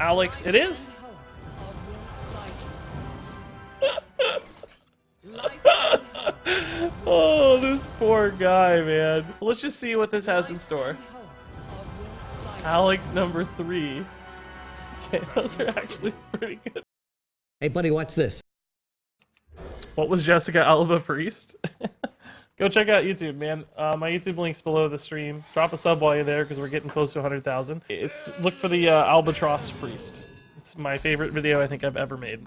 Alex, it is. Oh, this poor guy, man. So let's just see what this has in store. Alex number 3. Okay, those are actually pretty good. Hey, buddy, watch this. What was Jessica Alba Priest? Go check out YouTube, man. My YouTube link's below the stream. Drop a sub while you're there because we're getting close to 100,000. Look for the Albatross Priest. It's my favorite video I think I've ever made.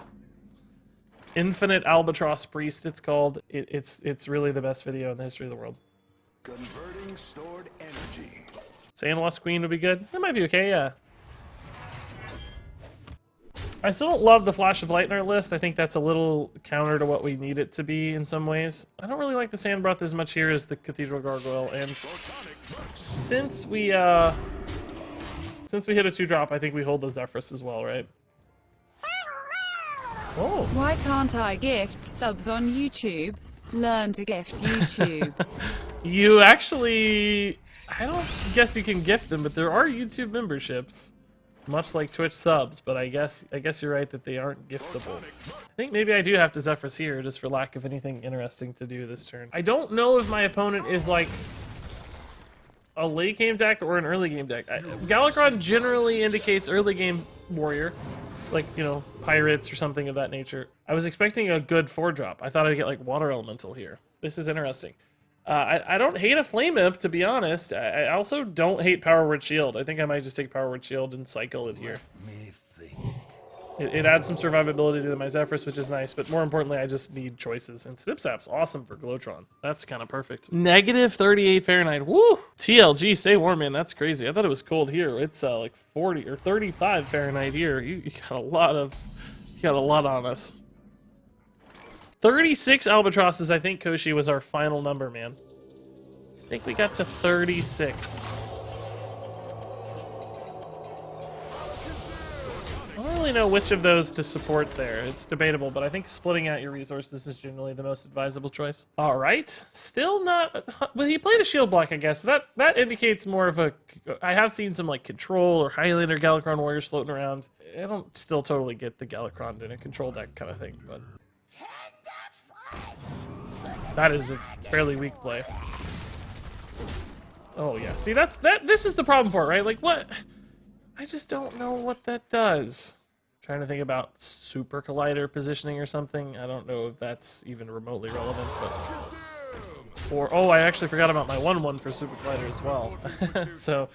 Infinite Albatross Priest, it's called. It's really the best video in the history of the world. Converting stored energy. Sandlost Queen would be good. That might be okay, yeah. I still don't love the Flash of Light in our list. I think that's a little counter to what we need it to be in some ways. I don't really like the Sand Breath as much here as the Cathedral Gargoyle, and since we hit a 2-drop, I think we hold the Zephrys as well, right? Oh. Why can't I gift subs on YouTube? Learn to gift YouTube. You actually... I don't guess you can gift them, but there are YouTube memberships. Much like Twitch subs, but I guess you're right that they aren't giftable. I think maybe I do have to Zephrys here, just for lack of anything interesting to do this turn. I don't know if my opponent is like a late game deck or an early game deck. Galakron generally indicates early game warrior, like, you know, pirates or something of that nature. I was expecting a good 4-drop. I thought I'd get like Water Elemental here. This is interesting. I don't hate a Flame Imp, to be honest. I also don't hate Power Word Shield. I think I might just take Power Word Shield and cycle it here. It adds some survivability to my Zephrys, which is nice, but more importantly, I just need choices. And Snip Sap's awesome for Glowtron. That's kind of perfect. Negative 38 Fahrenheit. Woo! TLG, stay warm, man. That's crazy. I thought it was cold here. It's like 40 or 35 Fahrenheit here. You got a lot on us. 36 albatrosses. I think Koshi was our final number, man. I think we got to 36. I don't really know which of those to support there. It's debatable, but I think splitting out your resources is generally the most advisable choice. All right. Still not... Well, he played a shield block, I guess. That indicates more of a... I have seen some, like, Control or Highlander Galakron Warriors floating around. I don't still totally get the Galakron in a control deck kind of thing, but... That is a fairly weak play. Oh yeah, see this is the problem for it, right? Like what? I just don't know what that does. Trying to think about Super Collider positioning or something. I don't know if that's even remotely relevant, but... Or, oh, I actually forgot about my 1/1 for Super Collider as well. So,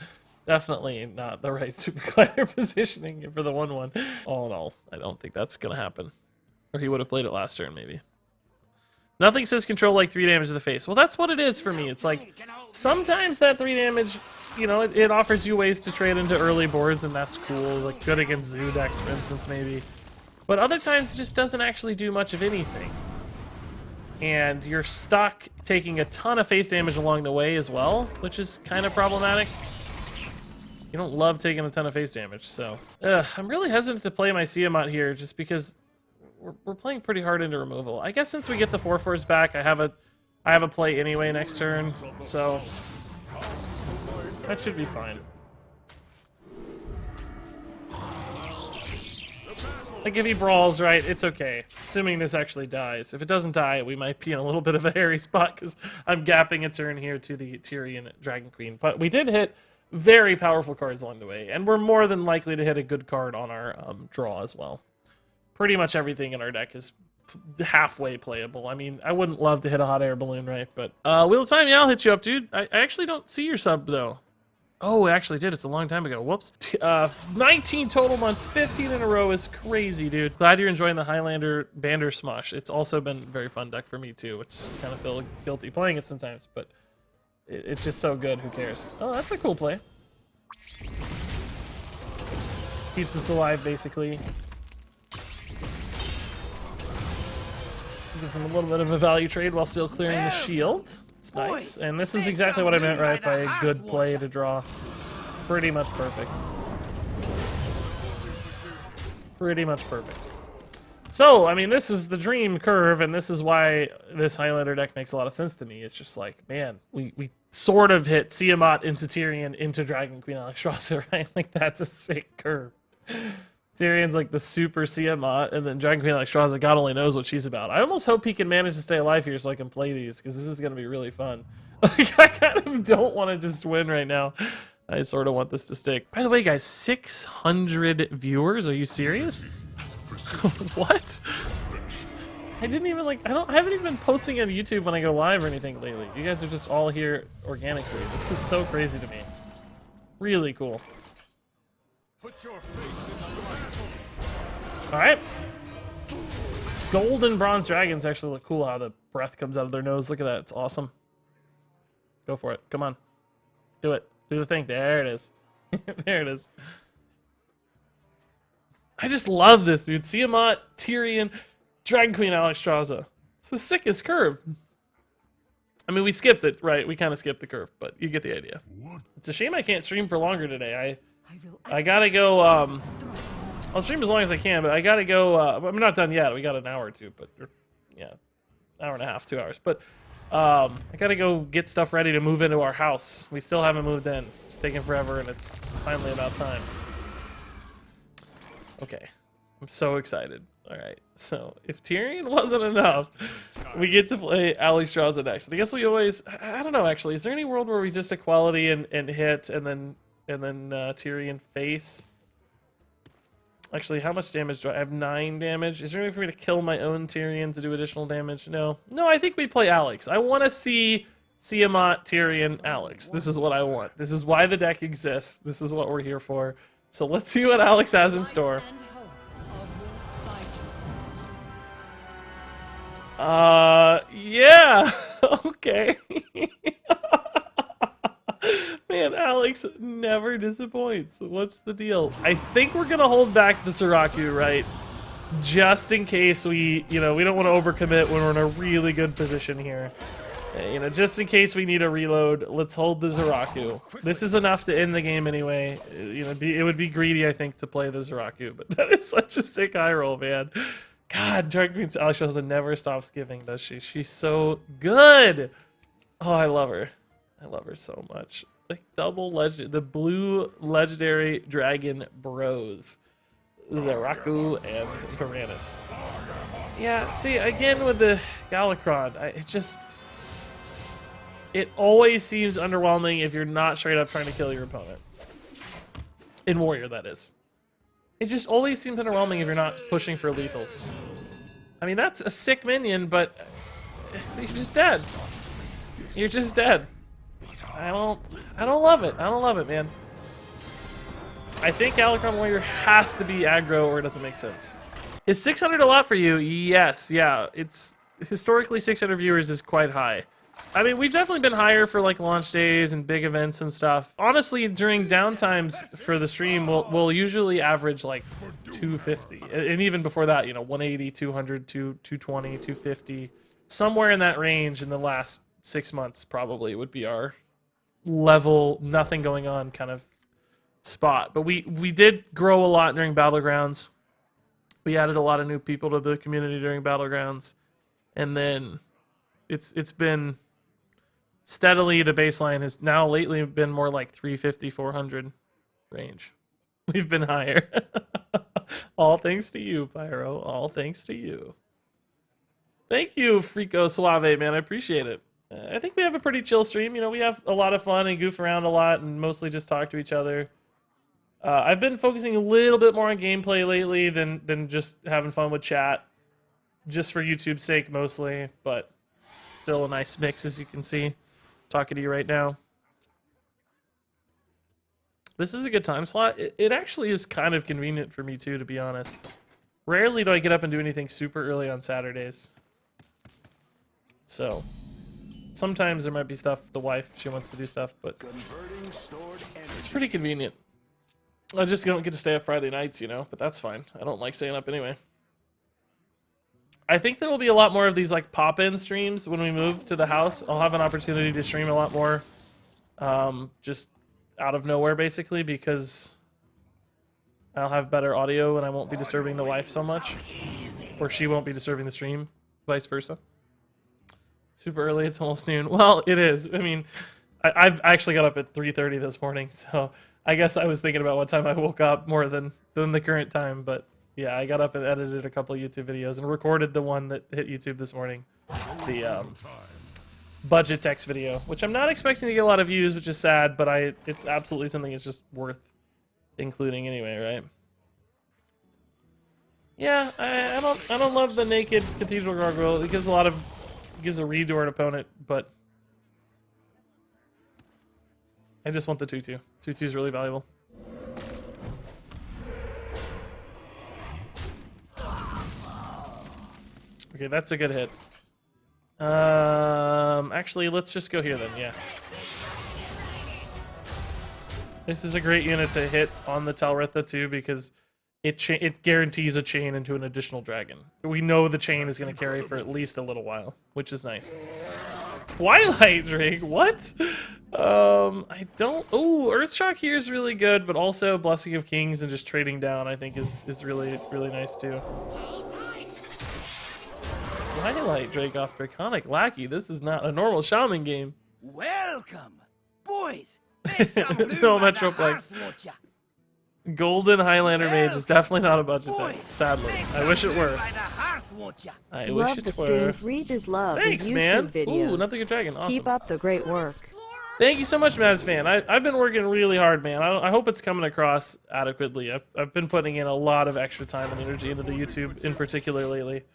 definitely not the right Super Collider positioning for the 1/1. All in all, I don't think that's gonna happen. Or he would have played it last turn, maybe. Nothing says control like 3 damage to the face. Well, that's what it is for me. It's like, sometimes that 3 damage, you know, it offers you ways to trade into early boards, and that's cool. Like, good against Zoo decks, for instance, maybe. But other times, it just doesn't actually do much of anything. And you're stuck taking a ton of face damage along the way as well, which is kind of problematic. You don't love taking a ton of face damage, so... I'm really hesitant to play my Tiamat here, just because... We're playing pretty hard into removal. I guess since we get the 4/4s back, I have a play anyway next turn, so that should be fine. Like if he brawls, right, it's okay. Assuming this actually dies. If it doesn't die, we might be in a little bit of a hairy spot because I'm gapping a turn here to the Tyrian Dragon Queen. But we did hit very powerful cards along the way, and we're more than likely to hit a good card on our draw as well. Pretty much everything in our deck is halfway playable. I mean, I wouldn't love to hit a hot air balloon, right? But Wheel of Time, yeah, I'll hit you up, dude. I actually don't see your sub, though. Oh, it actually did. It's a long time ago. Whoops. 19 total months, 15 in a row is crazy, dude. Glad you're enjoying the Highlander Bandersmush. It's also been a very fun deck for me, too, which kind of feel guilty playing it sometimes, but it's just so good. Who cares? Oh, that's a cool play. Keeps us alive, basically. Gives him a little bit of a value trade while still clearing the shield. It's nice. And this is exactly what I meant, right, by a good play to draw. Pretty much perfect. Pretty much perfect. So, I mean, this is the dream curve, and this is why this Highlander deck makes a lot of sense to me. It's just like, man, we sort of hit Tiamat into Tyrian into Dragon Queen Alexstrasza, right? Like, that's a sick curve. Tyrion's like the super Tiamat, and then Dragon Queen Alexstrasza, God only knows what she's about. I almost hope he can manage to stay alive here so I can play these, because this is going to be really fun. Like, I kind of don't want to just win right now. I sort of want this to stick. By the way, guys, 600 viewers? Are you serious? What? I didn't even like. I haven't even been posting on YouTube when I go live or anything lately. You guys are just all here organically. This is so crazy to me. Really cool. All right. Gold and bronze dragons actually look cool. How the breath comes out of their nose. Look at that. It's awesome. Go for it. Come on. Do it. Do the thing. There it is. There it is. I just love this, dude. Tiamat, Tyrion, Dragon Queen Alexstrasza. It's the sickest curve. I mean, we skipped it, right? We kind of skipped the curve, but you get the idea. It's a shame I can't stream for longer today. I gotta go, I'll stream as long as I can, but I gotta go, I'm not done yet. We got an hour or two, but, yeah, hour and a half, 2 hours. But, I gotta go get stuff ready to move into our house. We still haven't moved in. It's taking forever, and it's finally about time. Okay, I'm so excited. All right, so if Tyrion wasn't enough, we get to play Alexstrasza next. And I guess we always, I don't know actually, is there any world where we just equality and hit and then Tyrion face? Actually, how much damage do I have? 9 damage. Is there any way for me to kill my own Tyrion to do additional damage? No. No, I think we play Alex. I want to see Tiamat, Tyrion, Alex. This is what I want. This is why the deck exists. This is what we're here for. So let's see what Alex has in store. Yeah. Okay. Man, Alex never disappoints. What's the deal? I think we're gonna hold back the Siraku, right? Just in case we, we don't want to overcommit when we're in a really good position here. Just in case we need a reload, let's hold the Siraku. This is enough to end the game anyway. It would be greedy, I think, to play the Siraku, but that is such a sick eye roll, man. God, Dragon Queen Alexstrasza never stops giving, does she? She's so good. Oh, I love her. I love her so much. Like double legend, the blue legendary dragon bros, Siraku and Varanus. Yeah, see, again with the Galakron, it always seems underwhelming if you're not straight up trying to kill your opponent. In Warrior, that is. It just always seems underwhelming if you're not pushing for lethals. I mean, that's a sick minion, but you're just dead. You're just dead. I don't love it. I don't love it, man. I think Galakron Warrior has to be aggro or it doesn't make sense. Is 600 a lot for you? Yes, yeah. It's historically 600 viewers is quite high. I mean, we've definitely been higher for like launch days and big events and stuff. Honestly, during downtimes for the stream, we'll usually average like 250. And even before that, 180, 200, 220, 250. Somewhere in that range in the last 6 months probably would be our level, nothing going on kind of spot. But we did grow a lot during Battlegrounds. We added a lot of new people to the community during Battlegrounds. And then it's been steadily, the baseline has now lately been more like 350, 400 range. We've been higher. All thanks to you, Pyro. All thanks to you. Thank you, Frico Suave, man. I appreciate it. I think we have a pretty chill stream. We have a lot of fun and goof around a lot and mostly just talk to each other. I've been focusing a little bit more on gameplay lately than just having fun with chat. Just for YouTube's sake mostly, but still a nice mix, as you can see. Talking to you right now. This is a good time slot. It actually is kind of convenient for me too, to be honest. Rarely do I get up and do anything super early on Saturdays. So, sometimes there might be stuff, the wife, she wants to do stuff, but it's pretty convenient. I just don't get to stay up Friday nights, but that's fine. I don't like staying up anyway. I think there will be a lot more of these like pop-in streams when we move to the house. I'll have an opportunity to stream a lot more, just out of nowhere basically, because I'll have better audio and I won't be disturbing the wife so much, or she won't be disturbing the stream, vice versa. Super early, it's almost noon. Well, it is. I mean, I've actually got up at 3:30 this morning, so I guess I was thinking about what time I woke up more than the current time. But yeah, I got up and edited a couple of YouTube videos and recorded the one that hit YouTube this morning, the budget text video, which I'm not expecting to get a lot of views, which is sad, but it's absolutely something that's just worth including anyway, right? Yeah, I don't love the naked Cathedral Gargoyle. It gives gives a read to an opponent, but I just want the 2/2. 2/2 is really valuable. Okay, that's a good hit. Actually, let's just go here then. Yeah. This is a great unit to hit on the Talritha too, because it guarantees a chain into an additional dragon. We know the chain is going to carry for at least a little while, which is nice. Twilight Drake, what? I don't. Oh, Earthshock here is really good, but also Blessing of Kings and just trading down, I think, is really nice too. Twilight Drake off Draconic Lackey. This is not a normal shaman game. Welcome, boys. Make some room No by the Metroplex. hearth, won't ya? Golden Highlander Mage is definitely not a budget thing, sadly. Make I some wish it room were. by the hearth, won't ya? I Love wish the it were. streams. Regis love Thanks, the YouTube man. videos. Ooh, another good dragon. Awesome. Keep up the great work. Thank you so much, Maz fan. I've been working really hard, man. I hope it's coming across adequately. I've been putting in a lot of extra time and energy into the YouTube in particular lately.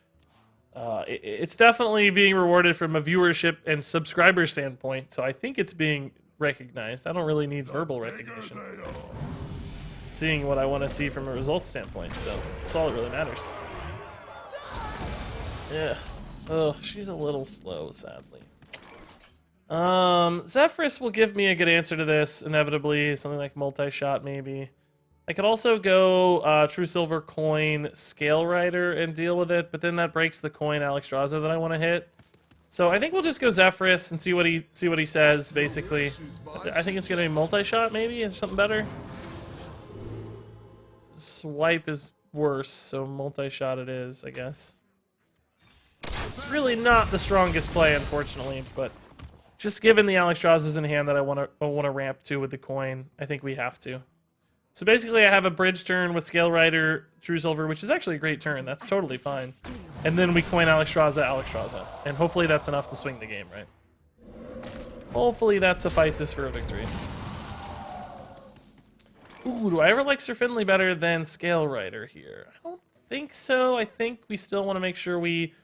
It's definitely being rewarded from a viewership and subscriber standpoint, so I think it's being recognized. I don't really need verbal recognition. Seeing what I want to see from a results standpoint, so that's all that really matters. Yeah. Oh, she's a little slow, sadly. Zephyrus will give me a good answer to this, inevitably. Something like multi-shot, maybe. I could also go True Silver Coin Scale Rider and deal with it, but then that breaks the coin Alexstrasza that I want to hit. So I think we'll just go Zephyrus and see what he says, basically. I think it's gonna be multi-shot, maybe? Is there something better? Swipe is worse, so multi-shot it is, I guess. It's really not the strongest play, unfortunately, but just given the Alexstrasza's in hand that I want to ramp to with the coin, I think we have to. So basically, I have a bridge turn with Scale Rider, True Silver, which is actually a great turn. That's totally fine. And then we coin Alexstrasza, and hopefully that's enough to swing the game, right? Hopefully that suffices for a victory. Ooh, do I ever like Sir Finley better than Scale Rider here? I don't think so. I think we still want to make sure we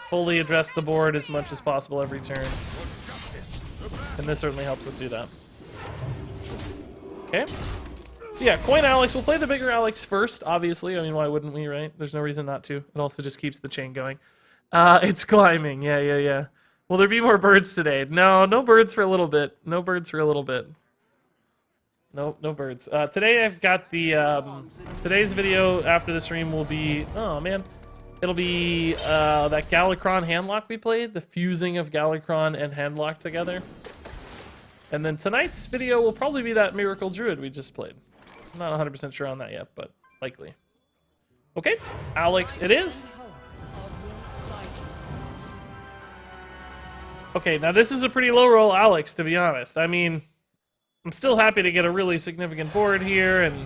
fully address the board as much as possible every turn. And this certainly helps us do that. Okay. So yeah, coin Alex. We'll play the bigger Alex first, obviously. I mean, why wouldn't we, right? There's no reason not to. It also just keeps the chain going. It's climbing. Yeah. Will there be more birds today? No birds for a little bit. No birds for a little bit. No birds. Today I've got the, today's video after the stream will be, oh man, it'll be that Galakron handlock we played, the fusing of Galakron and handlock together. And then tonight's video will probably be that Miracle Druid we just played. I'm not 100% sure on that yet, but likely. Okay, Alex it is. Okay, now this is a pretty low roll Alex, to be honest. I mean, I'm still happy to get a really significant board here and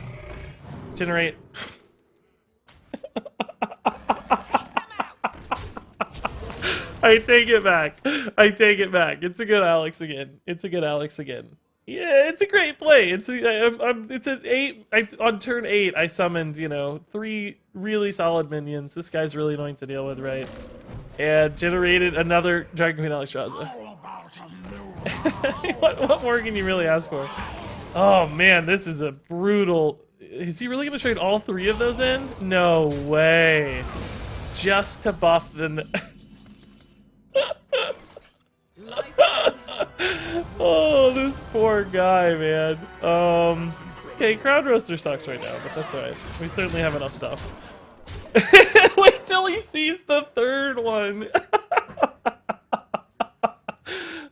generate... I take it back. It's a good Alex again. Yeah, it's a great play. It's an 8. On turn 8, I summoned, 3 really solid minions. This guy's really annoying to deal with, right? And generated another Dragon Queen Alexstrasza. What more can you really ask for? Oh man, this is a brutal... Is he really going to trade all 3 of those in? No way. Just to buff the... Oh, this poor guy, man. Okay, Crowd Roaster sucks right now, but that's alright. We certainly have enough stuff. Wait till he sees the third one.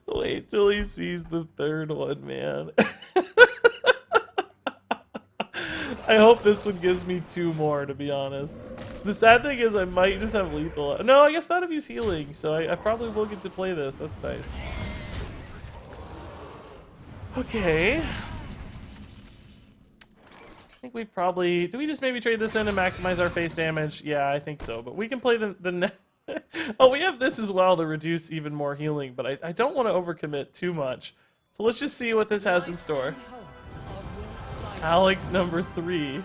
Wait till he sees the third one, man. I hope this one gives me 2 more, to be honest. The sad thing is I might just have lethal. No, I guess not if he's healing, so I probably will get to play this. That's nice. Okay. I think we probably... Do we just maybe trade this in and maximize our face damage? Yeah, I think so. But we can play the oh, we have this as well to reduce even more healing, but I don't want to overcommit too much. So let's just see what this has in store. Alex number 3.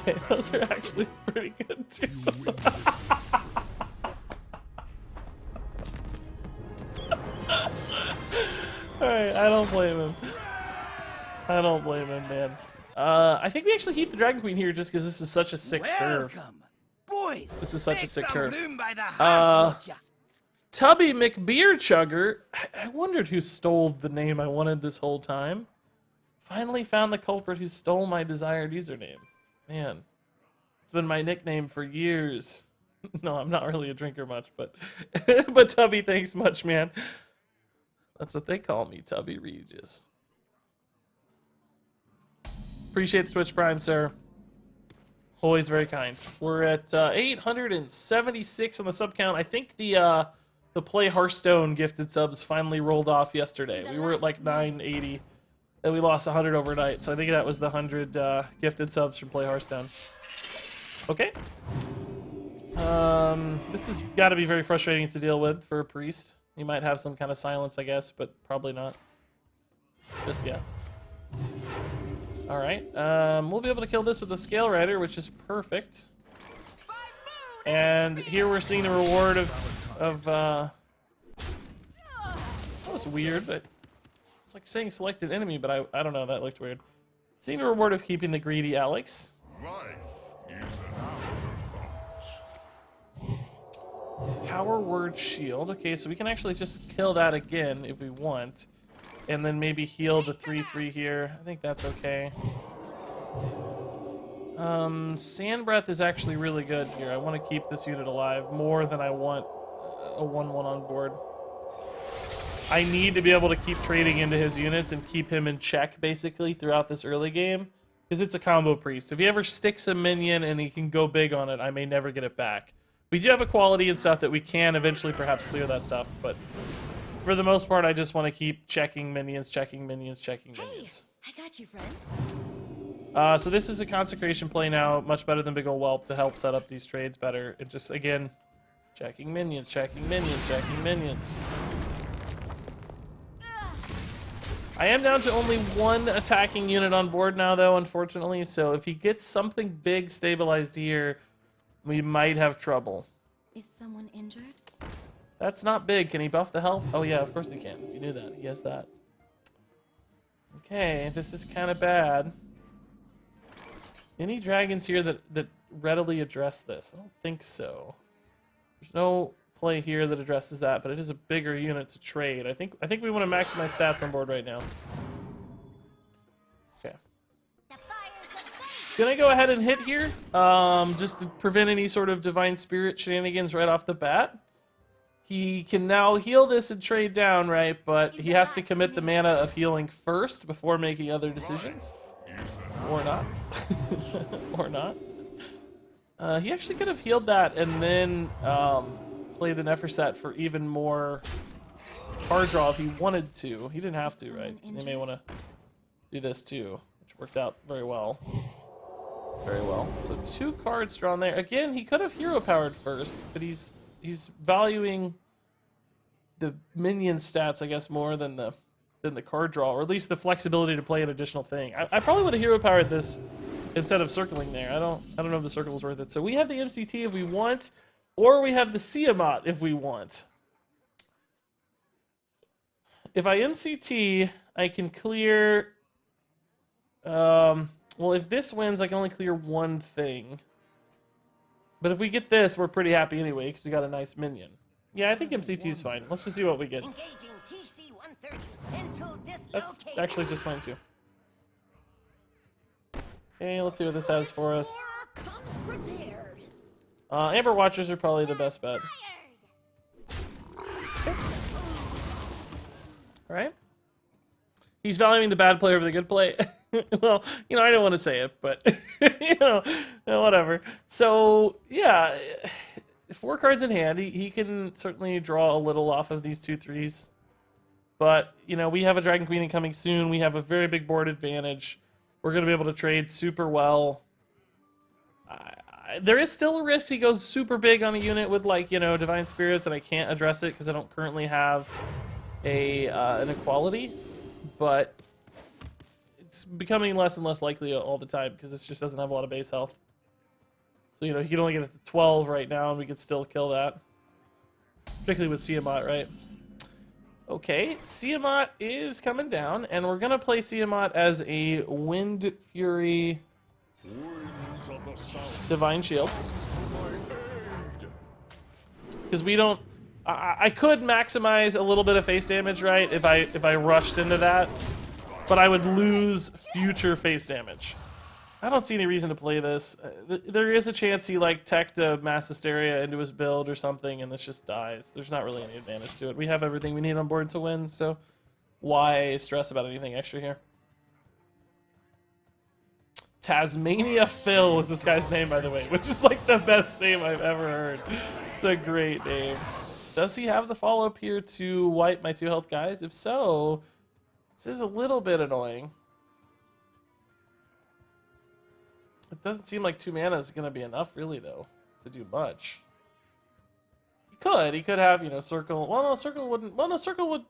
Okay, those are actually pretty good too. Alright, I don't blame him. I don't blame him, man. I think we actually keep the Dragon Queen here just because this is such a sick curve. Welcome, boys. This is such a Make sick some curve. room by the hearth, won't ya? Tubby McBeer Chugger. I wondered who stole the name I wanted this whole time. Finally found the culprit who stole my desired username. Man, it's been my nickname for years. No, I'm not really a drinker much, but but Tubby, thanks much, man. That's what they call me, Tubby Regis. Appreciate the Twitch Prime, sir. Always very kind. We're at 876 on the sub count. I think the Play Hearthstone gifted subs finally rolled off yesterday. We were at like 980, and we lost 100 overnight. So I think that was the 100 gifted subs from Play Hearthstone. Okay. This has got to be very frustrating to deal with for a priest. You might have some kind of silence, I guess, but probably not. Just yet. All right. We'll be able to kill this with the Scale Rider, which is perfect. And here we're seeing the reward of that was weird. It's like saying selected enemy, but I don't know. That looked weird. Seeing the reward of keeping the greedy Alex. Life is an Power Word Shield. Okay, so we can actually just kill that again if we want. And then maybe heal the 3/3 here. I think that's okay. Sand Breath is actually really good here. I want to keep this unit alive more than I want a 1/1 on board. I need to be able to keep trading into his units and keep him in check, basically, throughout this early game. Because it's a combo priest. If he ever sticks a minion and he can go big on it, I may never get it back. We do have equality and stuff that we can eventually perhaps clear that stuff, but for the most part, I just want to keep checking minions, checking minions, checking minions. I got you, friends. So this is a consecration play now, much better than Big Ol' Whelp to help set up these trades better. It just, again, checking minions, checking minions, checking minions. I am down to only one attacking unit on board now, though, unfortunately, so if he gets something big stabilized here, we might have trouble. Is someone injured? That's not big. Can he buff the health? Oh, yeah, of course he can. You knew that. He has that. Okay, this is kind of bad. Any dragons here that readily address this? I don't think so. There's no play here that addresses that, but it is a bigger unit to trade. I think we want to maximize stats on board right now. Okay. Gonna go ahead and hit here, just to prevent any sort of Divine Spirit shenanigans right off the bat. He can now heal this and trade down, right? But he has to commit the mana of healing first before making other decisions. Or not. Or not. He actually could have healed that and then played the Neferset for even more card draw if he wanted to. He didn't have to, right? 'Cause he may want to do this too, which worked out very well. Very well. So 2 cards drawn there. Again, he could have hero powered first, but he's valuing the minion stats, I guess, more than the card draw, or at least the flexibility to play an additional thing. I probably would have hero powered this instead of circling there. I don't know if the circle was worth it. So we have the MCT if we want, or we have the Siamat if we want. If I MCT, I can clear. Well, if this wins, I can only clear one thing. But if we get this, we're pretty happy anyway, because we got a nice minion. Yeah, I think MCT is fine. Let's just see what we get. Engaging TC-130 until That's dislocated. actually just fine, too. Okay, let's see what this has for us. Comes prepared. Amber Watchers are probably the best bet. Okay. Alright. He's valuing the bad play over the good play. Well, I don't want to say it, but, whatever. So, yeah, 4 cards in hand. He can certainly draw a little off of these 2/3s. But, you know, we have a Dragon Queen incoming soon. We have a very big board advantage. We're going to be able to trade super well. There is still a risk he goes super big on a unit with, like, you know, Divine Spirits, and I can't address it because I don't currently have an equality. But it's becoming less and less likely all the time because this just doesn't have a lot of base health. So, you know, he can only get it to 12 right now, and we could still kill that. Particularly with Tiamat, right? Okay, Tiamat is coming down, and we're going to play Tiamat as a Wind Fury Divine Shield. Because we don't... I could maximize a little bit of face damage, right, if I rushed into that. But I would lose future face damage. I don't see any reason to play this. There is a chance he, like, teched a Mass Hysteria into his build or something, and this just dies. There's not really any advantage to it. We have everything we need on board to win, so why stress about anything extra here? Tasmania Phil is this guy's name, by the way, which is, like, the best name I've ever heard. It's a great name. Does he have the follow-up here to wipe my 2 health guys? If so, this is a little bit annoying. It doesn't seem like 2 mana is going to be enough, really, though, to do much. He could have, you know, Circle. Well, no, Circle wouldn't. Well, no, Circle would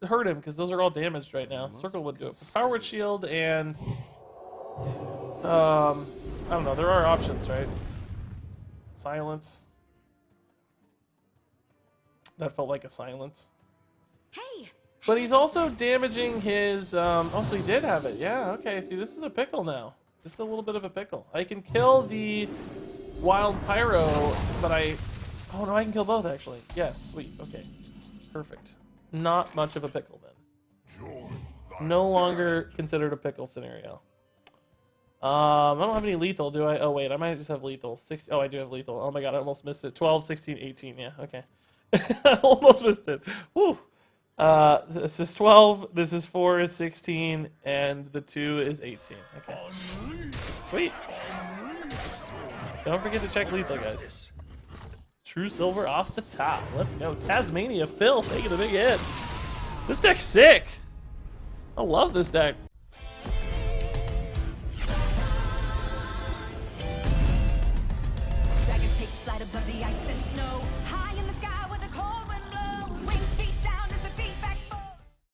hurt him because those are all damaged right now. Circle would do it. Power Word Shield and I don't know. There are options, right? Silence. That felt like a silence. Hey! But he's also damaging his. Oh, so he did have it. Yeah. Okay. See, this is a pickle now. This is a little bit of a pickle. I can kill the Wild Pyro, but oh no, I can kill both actually. Yes, sweet. Okay, perfect. Not much of a pickle then. No longer considered a pickle scenario. I don't have any lethal, do I? Oh wait, I might just have lethal. 60. Oh, I do have lethal. Oh my god, I almost missed it. 12, 16, 18. Yeah, okay. I almost missed it. Woo. This is 12, this is 4 is 16, and the 2 is 18. Okay. Sweet. Don't forget to check lethal, guys. True Silver off the top. Let's go. Tasmania Phil taking a big hit. This deck's sick. I love this deck.